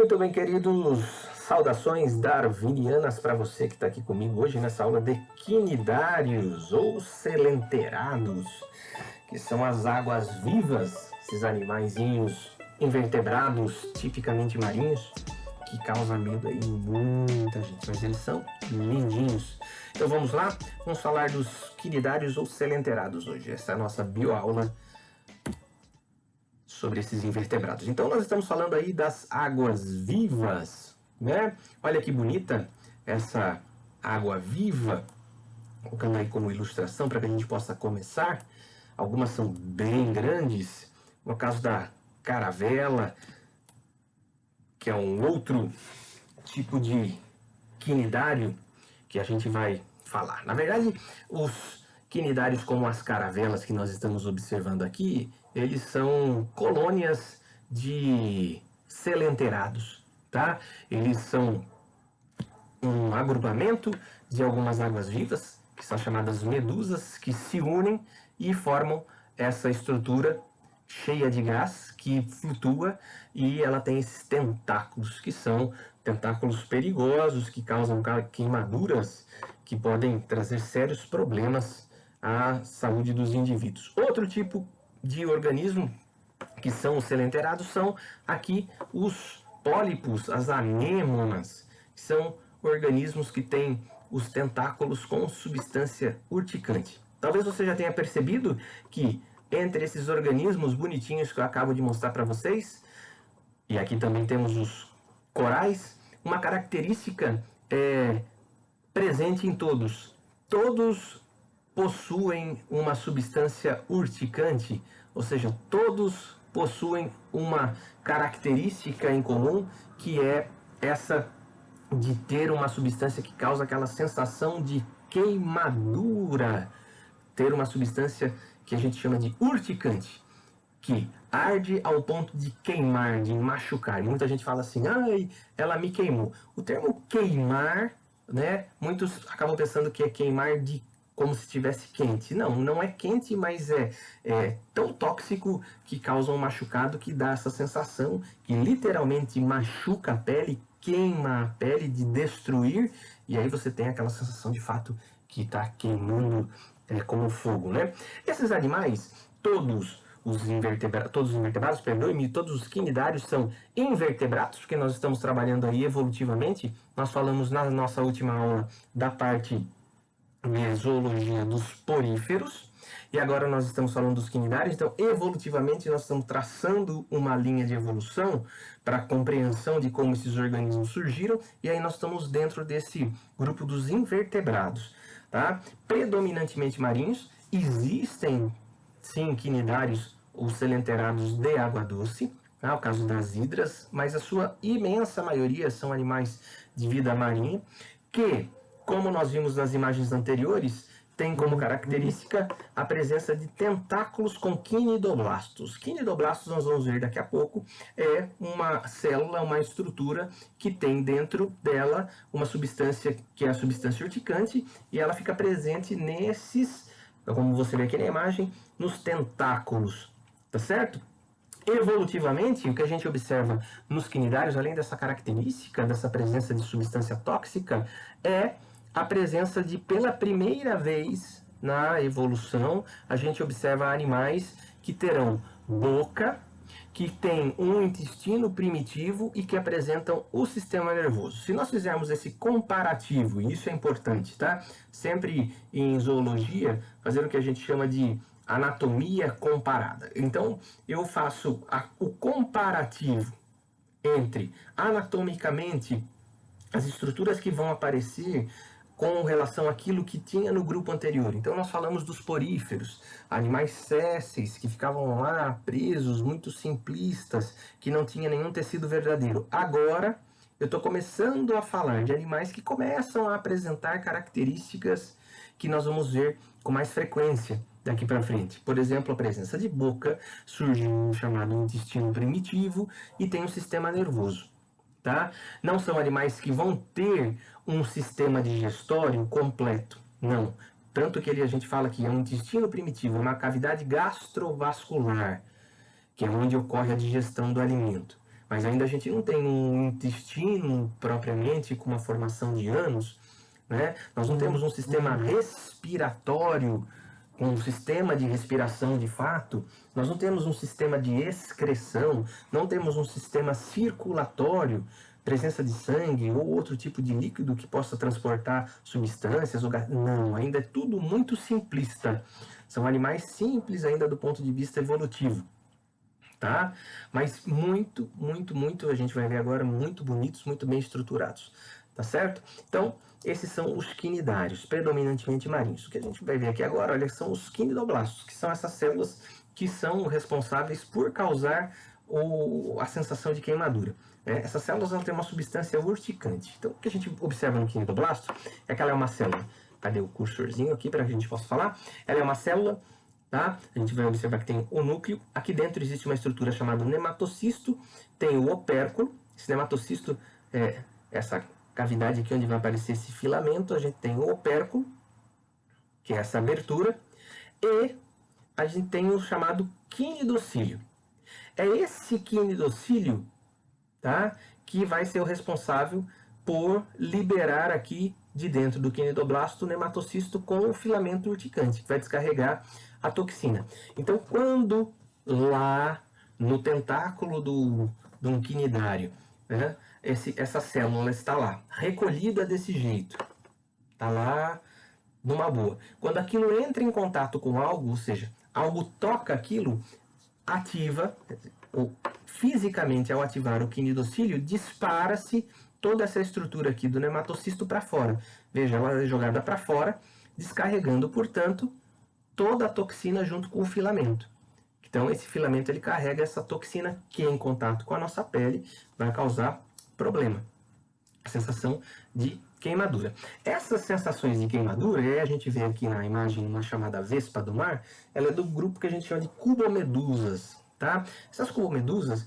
Muito bem, queridos, saudações darwinianas para você que está aqui comigo hoje nessa aula de quinidários ou selenterados, que são as águas vivas, esses animaizinhos invertebrados, tipicamente marinhos, que causam medo aí em muita gente, mas eles são lindinhos. Então vamos lá, vamos falar dos quinidários ou selenterados hoje. Essa é a nossa bioaula sobre esses invertebrados. Então nós estamos falando aí das águas vivas, né? Olha que bonita essa água viva, colocando aí como ilustração para que a gente possa começar. Algumas são bem grandes, no caso da caravela, que é um outro tipo de quinidário que a gente vai falar. Na verdade, os quinidários como as caravelas que nós estamos observando aqui, eles são colônias de selenterados, tá? Eles são um agrupamento de algumas águas vivas, que são chamadas medusas, que se unem e formam essa estrutura cheia de gás que flutua, e ela tem esses tentáculos, que são tentáculos perigosos, que causam queimaduras que podem trazer sérios problemas à saúde dos indivíduos. Outro tipo de organismo que são os selenterados são aqui os pólipos, as anêmonas, que são organismos que têm os tentáculos com substância urticante. Talvez você já tenha percebido que entre esses organismos bonitinhos que eu acabo de mostrar para vocês, e aqui também temos os corais, uma característica presente em todos. Todos possuem uma substância urticante, ou seja, todos possuem uma característica em comum, que é essa de ter uma substância que causa aquela sensação de queimadura, ter uma substância que a gente chama de urticante, que arde ao ponto de queimar, de machucar. E muita gente fala assim, ai, ela me queimou. O termo queimar, né, muitos acabam pensando que é queimar de como se estivesse quente. Não, não é quente, mas é tão tóxico que causa um machucado, que dá essa sensação, que literalmente machuca a pele, queima a pele, de destruir, e aí você tem aquela sensação de fato que está queimando como fogo, né? Esses animais, todos os invertebrados, perdoe-me, todos os quinidários são invertebrados, porque nós estamos trabalhando aí evolutivamente. Nós falamos na nossa última aula da parte de zoologia dos poríferos, e agora nós estamos falando dos quinidários. Então, evolutivamente, nós estamos traçando uma linha de evolução para a compreensão de como esses organismos surgiram, e aí nós estamos dentro desse grupo dos invertebrados, tá? Predominantemente marinhos. Existem, sim, quinidários ou selenterados de água doce, tá? O caso das hidras, mas a sua imensa maioria são animais de vida marinha, que, como nós vimos nas imagens anteriores, tem como característica a presença de tentáculos com quinidoblastos. Quinidoblastos, nós vamos ver daqui a pouco, é uma célula, uma estrutura que tem dentro dela uma substância que é a substância urticante, e ela fica presente nesses, como você vê aqui na imagem, nos tentáculos, tá certo? Evolutivamente, o que a gente observa nos quinidários, além dessa característica, dessa presença de substância tóxica, é a presença de, pela primeira vez na evolução, a gente observa animais que terão boca, que tem um intestino primitivo e que apresentam o sistema nervoso. Se nós fizermos esse comparativo, e isso é importante, tá? Sempre em zoologia, fazer o que a gente chama de anatomia comparada. Então, eu faço o comparativo entre, anatomicamente, as estruturas que vão aparecer com relação àquilo que tinha no grupo anterior. Então nós falamos dos poríferos, animais sésseis que ficavam lá presos, muito simplistas, que não tinha nenhum tecido verdadeiro. Agora eu estou começando a falar de animais que começam a apresentar características que nós vamos ver com mais frequência daqui para frente. Por exemplo, a presença de boca, surge um chamado intestino primitivo e tem um sistema nervoso. Tá? Não são animais que vão ter um sistema digestório completo, não. Tanto que a gente fala que é um intestino primitivo, uma cavidade gastrovascular, que é onde ocorre a digestão do alimento. mas ainda a gente não tem um intestino propriamente com uma formação de ânus, né? Nós não temos um sistema respiratório, um sistema de respiração de fato, nós não temos um sistema de excreção, não temos um sistema circulatório, presença de sangue ou outro tipo de líquido que possa transportar substâncias. Não, ainda é tudo muito simplista. São animais simples ainda do ponto de vista evolutivo, tá? Mas muito, muito, muito, a gente vai ver agora, muito bonitos, muito bem estruturados, tá certo? Então, esses são os quinidários, predominantemente marinhos. O que a gente vai ver aqui agora, olha, são os quinidoblastos, que são essas células que são responsáveis por causar a sensação de queimadura. Essas células têm uma substância urticante. Então, o que a gente observa no quinidoblasto é que ela é uma célula. Cadê o cursorzinho aqui para que a gente possa falar? Ela é uma célula, tá? A gente vai observar que tem o núcleo. Aqui dentro existe uma estrutura chamada nematocisto. Tem o opérculo. Esse nematocisto é essa cavidade aqui onde vai aparecer esse filamento. A gente tem o opérculo, que é essa abertura. E a gente tem o chamado quinidocílio. É esse quinidocílio, tá, que vai ser o responsável por liberar aqui de dentro do quinidoblasto o nematocisto com o filamento urticante, que vai descarregar a toxina. Então, quando lá no tentáculo de um quinidário, né, essa célula está lá, recolhida desse jeito, está lá numa boa. Quando aquilo entra em contato com algo, ou seja, algo toca aquilo, ativa, ou fisicamente ao ativar o quinidocílio, dispara-se toda essa estrutura aqui do nematocisto para fora. Veja, ela é jogada para fora, descarregando, portanto, toda a toxina junto com o filamento. Então, esse filamento ele carrega essa toxina que, em contato com a nossa pele, vai causar problema. A sensação de queimadura. Essas sensações de queimadura, a gente vê aqui na imagem uma chamada vespa do mar, ela é do grupo que a gente chama de cubomedusas. Tá? Essas cubomedusas,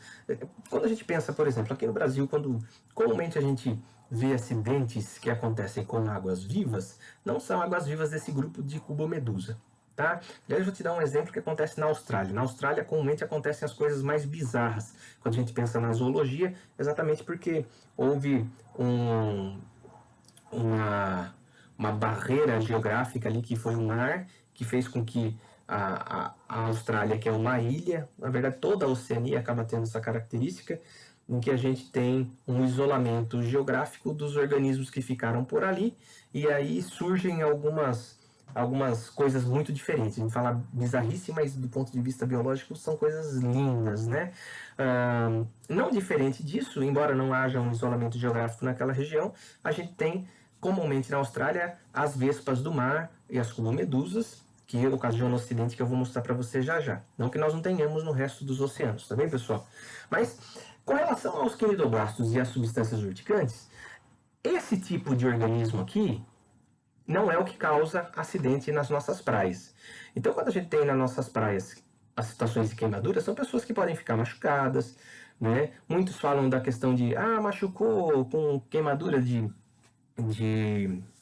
quando a gente pensa, por exemplo, aqui no Brasil, quando comumente a gente vê acidentes que acontecem com águas vivas, não são águas vivas desse grupo de cubomedusa. Tá? E aí eu vou te dar um exemplo que acontece na Austrália. Na Austrália, comumente acontecem as coisas mais bizarras quando a gente pensa na zoologia, exatamente porque houve uma barreira geográfica ali, que foi um mar, que fez com que a Austrália, que é uma ilha, na verdade toda a Oceania acaba tendo essa característica, em que a gente tem um isolamento geográfico dos organismos que ficaram por ali, e aí surgem algumas coisas muito diferentes. A gente fala bizarrice, mas do ponto de vista biológico são coisas lindas, né? Não diferente disso, embora não haja um isolamento geográfico naquela região, a gente tem comumente na Austrália as vespas do mar e as cubomedusas, que ocasionam no Ocidente, que eu vou mostrar para você já já. Não que nós não tenhamos no resto dos oceanos, tá bem, pessoal? Mas, com relação aos quinidoblastos e às substâncias urticantes, esse tipo de organismo aqui não é o que causa acidente nas nossas praias. Então, quando a gente tem nas nossas praias as situações de queimadura, são pessoas que podem ficar machucadas, né? Muitos falam da questão de, machucou com queimadura de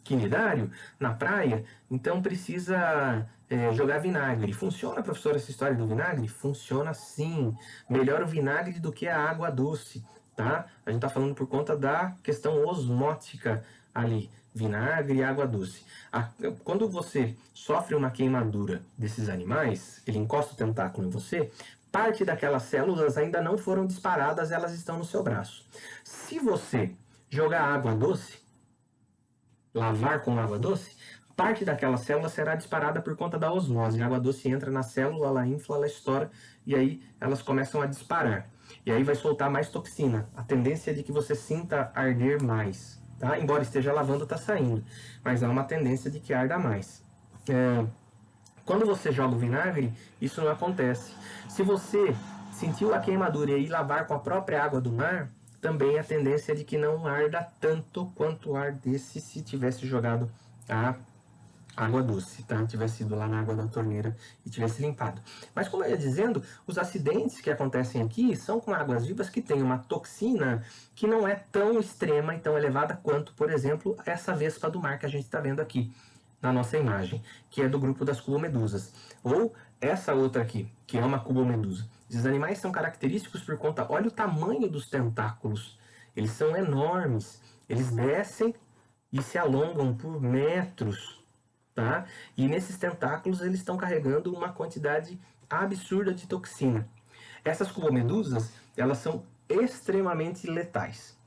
quinidário na praia, então precisa jogar vinagre. Funciona, professor, essa história do vinagre? Funciona sim. Melhor o vinagre do que a água doce, tá? A gente está falando por conta da questão osmótica ali, vinagre e água doce. Quando você sofre uma queimadura desses animais, ele encosta o tentáculo em você, parte daquelas células ainda não foram disparadas, elas estão no seu braço. Se você jogar água doce, lavar com água doce, parte daquela célula será disparada por conta da osmose. A água doce entra na célula, ela infla, ela estoura, e aí elas começam a disparar. E aí vai soltar mais toxina. A tendência é de que você sinta arder mais. Tá? Embora esteja lavando, está saindo. Mas há uma tendência de que arda mais. Quando você joga o vinagre, isso não acontece. Se você sentiu a queimadura e ir lavar com a própria água do mar, também a tendência é de que não arda tanto quanto ardesse se tivesse jogado a água doce, tá? Tivesse ido lá na água da torneira e tivesse limpado. Mas como eu ia dizendo, os acidentes que acontecem aqui são com águas vivas que têm uma toxina que não é tão extrema e tão elevada quanto, por exemplo, essa vespa do mar que a gente está vendo aqui na nossa imagem, que é do grupo das cubomedusas. Ou essa outra aqui, que é uma cubomedusa. Esses animais são característicos por conta, olha o tamanho dos tentáculos, eles são enormes, eles descem e se alongam por metros, tá? E nesses tentáculos eles estão carregando uma quantidade absurda de toxina. Essas cubomedusas, elas são extremamente letais,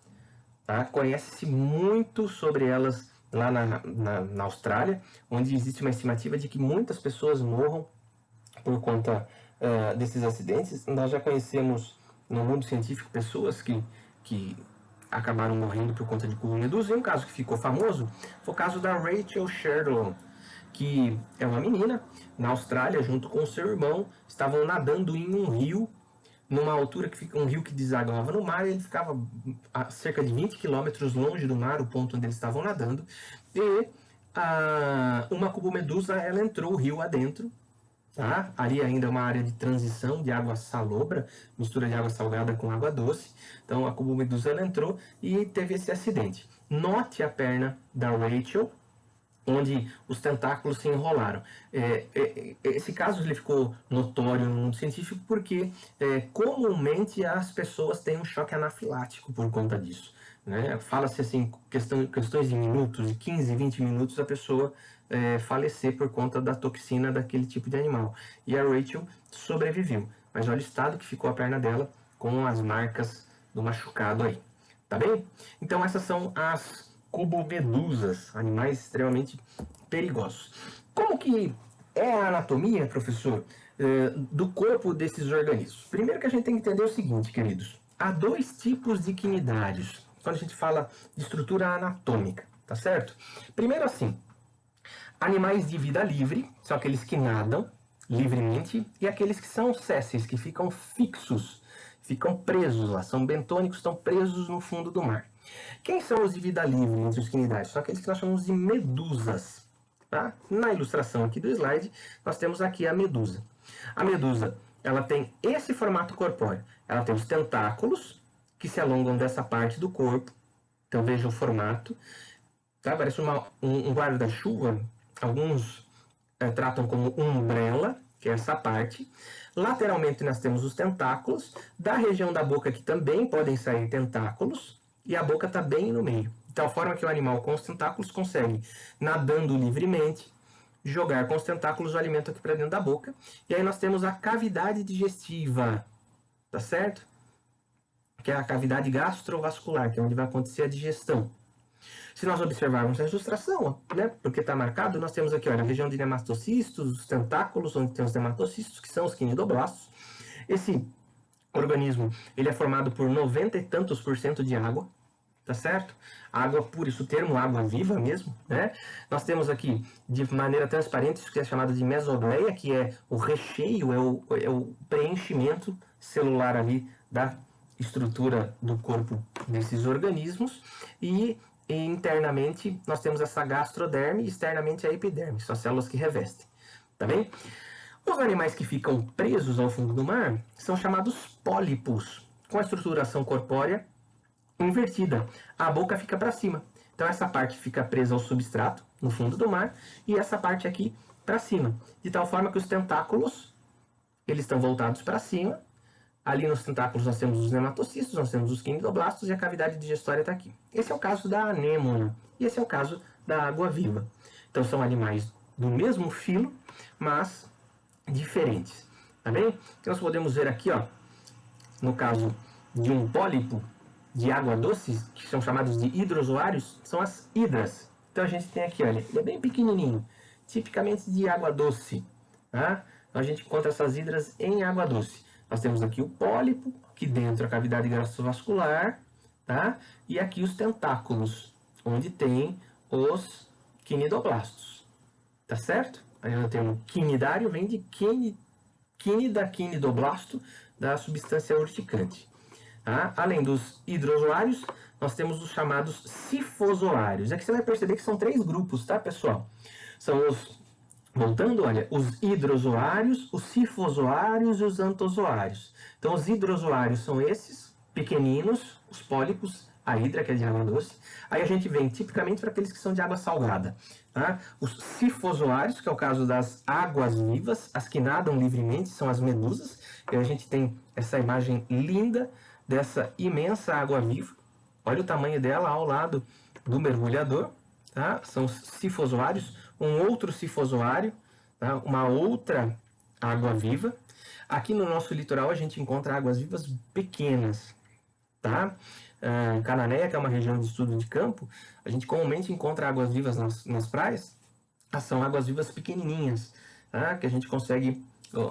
tá? Conhece-se muito sobre elas lá na Austrália, onde existe uma estimativa de que muitas pessoas morram por conta desses acidentes. Nós já conhecemos no mundo científico pessoas que acabaram morrendo por conta de cubomedusa, e um caso que ficou famoso foi o caso da Rachel Sherdlon, que é uma menina na Austrália, junto com o seu irmão, estavam nadando em um rio, numa altura que fica um rio que desaguava no mar, e ele ficava a cerca de 20 quilômetros longe do mar, o ponto onde eles estavam nadando, e uma cubomedusa, ela entrou o rio adentro, tá? Ali ainda é uma área de transição de água salobra, mistura de água salgada com água doce, então a cubomedusa, ela entrou e teve esse acidente. Note a perna da Rachel, onde os tentáculos se enrolaram. Esse caso ele ficou notório no mundo científico porque comumente as pessoas têm um choque anafilático por conta disso, né? Fala-se assim, questões de minutos, de 15, 20 minutos, a pessoa falecer por conta da toxina daquele tipo de animal. E a Rachel sobreviveu, mas olha o estado que ficou a perna dela com as marcas do machucado aí, tá bem? Então essas são as cubomedusas, animais extremamente perigosos. Como que é a anatomia, professor, do corpo desses organismos? Primeiro que a gente tem que entender o seguinte, queridos. Há dois tipos de quinidários, quando a gente fala de estrutura anatômica, tá certo? Primeiro assim, animais de vida livre, são aqueles que nadam livremente, e aqueles que são sésseis, que ficam fixos, ficam presos lá, são bentônicos, estão presos no fundo do mar. Quem são os de vida livre entre os quinidários? São aqueles que nós chamamos de medusas. Tá? Na ilustração aqui do slide, nós temos aqui a medusa. A medusa, ela tem esse formato corpóreo. Ela tem os tentáculos, que se alongam dessa parte do corpo. Então veja o formato. Tá? Parece um guarda-chuva. Alguns tratam como umbrella, que é essa parte. Lateralmente nós temos os tentáculos. Da região da boca aqui também podem sair tentáculos. E a boca está bem no meio. De tal forma que o animal com os tentáculos consegue, nadando livremente, jogar com os tentáculos o alimento aqui para dentro da boca. E aí nós temos a cavidade digestiva, tá certo? Que é a cavidade gastrovascular, que é onde vai acontecer a digestão. Se nós observarmos a ilustração, né, porque está marcado, nós temos aqui, olha, a região de nematocistos, os tentáculos, onde tem os nematocistos, que são os quinidoblastos. Esse organismo, ele é formado por 90 e tantos % de água, tá certo? Água pura, isso o termo água viva mesmo, né? Nós temos aqui, de maneira transparente, isso que é chamado de mesogleia, que é o recheio, é o preenchimento celular ali da estrutura do corpo desses organismos, e internamente nós temos essa gastroderme e externamente a epiderme, são as células que revestem, tá bem? Os animais que ficam presos ao fundo do mar são chamados pólipos, com a estruturação corpórea invertida. A boca fica para cima. Então essa parte fica presa ao substrato, no fundo do mar, e essa parte aqui para cima. De tal forma que os tentáculos, eles estão voltados para cima. Ali nos tentáculos nós temos os nematocistos, nós temos os quinidoblastos e a cavidade digestória está aqui. Esse é o caso da anêmona e esse é o caso da água-viva. Então são animais do mesmo filo, mas diferentes, tá bem? Então nós podemos ver aqui, ó, no caso de um pólipo de água doce, que são chamados de hidrozoários, são as hidras. Então a gente tem aqui, olha, ele é bem pequenininho, tipicamente de água doce, tá? Então a gente encontra essas hidras em água doce. Nós temos aqui o pólipo, aqui dentro a cavidade gastrovascular, tá? E aqui os tentáculos, onde tem os quinidoblastos, tá certo? Aí eu tenho um quinidário, vem de quinidoblasto, da substância urticante. Tá? Além dos hidrozoários, nós temos os chamados sifozoários. Aqui você vai perceber que são 3 grupos, tá, pessoal? São os, voltando, olha, os hidrozoários, os sifozoários e os antozoários. Então, os hidrozoários são esses, pequeninos, os pólipos, a hidra, que é de água doce. Aí a gente vem tipicamente para aqueles que são de água salgada. Tá? Os sifozoários, que é o caso das águas vivas, as que nadam livremente, são as medusas. E a gente tem essa imagem linda dessa imensa água viva. Olha o tamanho dela ao lado do mergulhador. Tá? São os sifozoários. Um outro sifozoário, tá? Uma outra água viva. Aqui no nosso litoral a gente encontra águas vivas pequenas. Tá? Em Cananéia, que é uma região de estudo de campo, a gente comumente encontra águas vivas nas praias. São águas vivas pequenininhas, tá? Que a gente consegue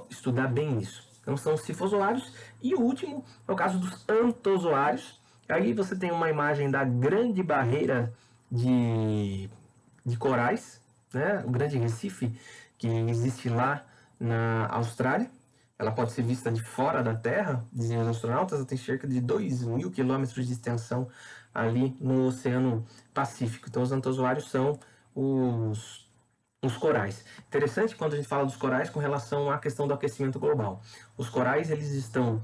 estudar bem isso. Então são os sifozoários. E o último é o caso dos antozoários. Aí você tem uma imagem da grande barreira de corais, né? O grande Recife, que existe lá na Austrália. Ela pode ser vista de fora da Terra, dizem os astronautas, ela tem cerca de 2.000 quilômetros de extensão ali no Oceano Pacífico. Então os antozoários são os corais. Interessante quando a gente fala dos corais com relação à questão do aquecimento global. Os corais eles estão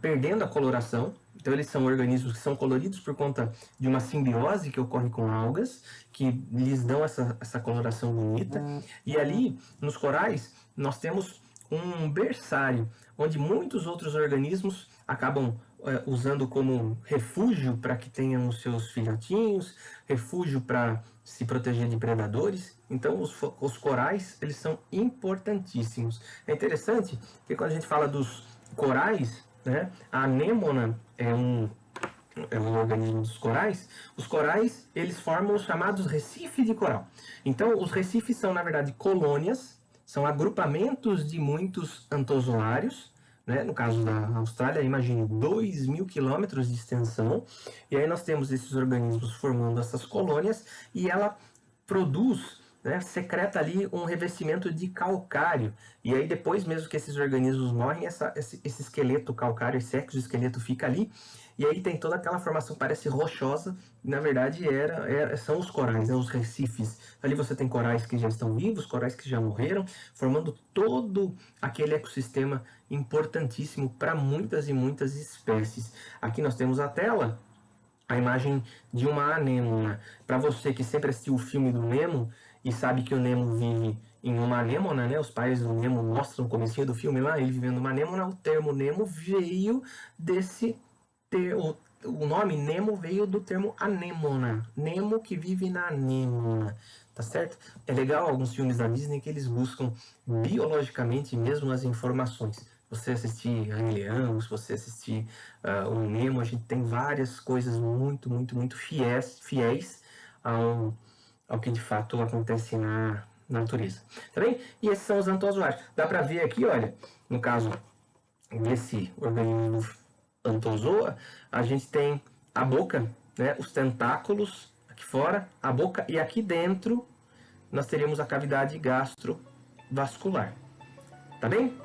perdendo a coloração, então eles são organismos que são coloridos por conta de uma simbiose que ocorre com algas, que lhes dão essa coloração bonita. E ali, nos corais, nós temos um berçário, onde muitos outros organismos acabam usando como refúgio para que tenham os seus filhotinhos, refúgio para se proteger de predadores. Então os corais eles são importantíssimos. É interessante que quando a gente fala dos corais, né, a anêmona é um organismo dos corais. Os corais eles formam os chamados recifes de coral. Então os recifes são na verdade colônias, são agrupamentos de muitos antozoários, né? No caso da Austrália, imagine 2.000 quilômetros de extensão, e aí nós temos esses organismos formando essas colônias, e ela produz, né, secreta ali um revestimento de calcário, e aí depois mesmo que esses organismos morrem, esse esqueleto calcário, esse exoesqueleto fica ali, e aí tem toda aquela formação, parece rochosa, e na verdade são os corais, né, os recifes. Ali você tem corais que já estão vivos, corais que já morreram, formando todo aquele ecossistema importantíssimo para muitas e muitas espécies. Aqui nós temos a tela, a imagem de uma anêmona. Para você que sempre assistiu o filme do Nemo e sabe que o Nemo vive em uma anêmona, né? Os pais do Nemo mostram no comecinho do filme lá, ele vivendo numa anêmona. O termo Nemo veio desse o nome Nemo veio do termo anêmona. Nemo que vive na anêmona, tá certo? É legal alguns filmes da Disney que eles buscam biologicamente mesmo as informações. Você assistir Rei Leão, se você assistir o Nemo, a gente tem várias coisas muito, muito, muito fiéis ao que de fato acontece na natureza. Tá bem? E esses são os antozoários. Dá pra ver aqui, olha, no caso desse organismo antozoa, a gente tem a boca, né, os tentáculos aqui fora, a boca, e aqui dentro nós teríamos a cavidade gastrovascular. Tá bem?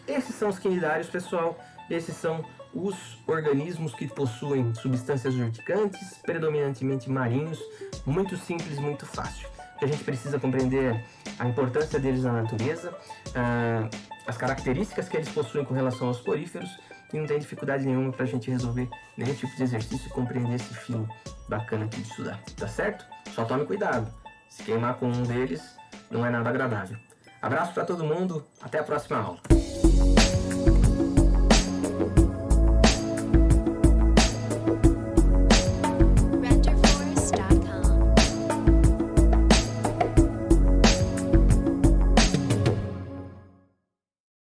Esses são os quinidários, pessoal. Esses são os organismos que possuem substâncias urticantes, predominantemente marinhos, muito simples, muito fácil. O que a gente precisa compreender é a importância deles na natureza, as características que eles possuem com relação aos poríferos, e não tem dificuldade nenhuma para a gente resolver nenhum tipo de exercício e compreender esse filo bacana aqui de estudar, tá certo? Só tome cuidado, se queimar com um deles não é nada agradável. Abraço para todo mundo, até a próxima aula.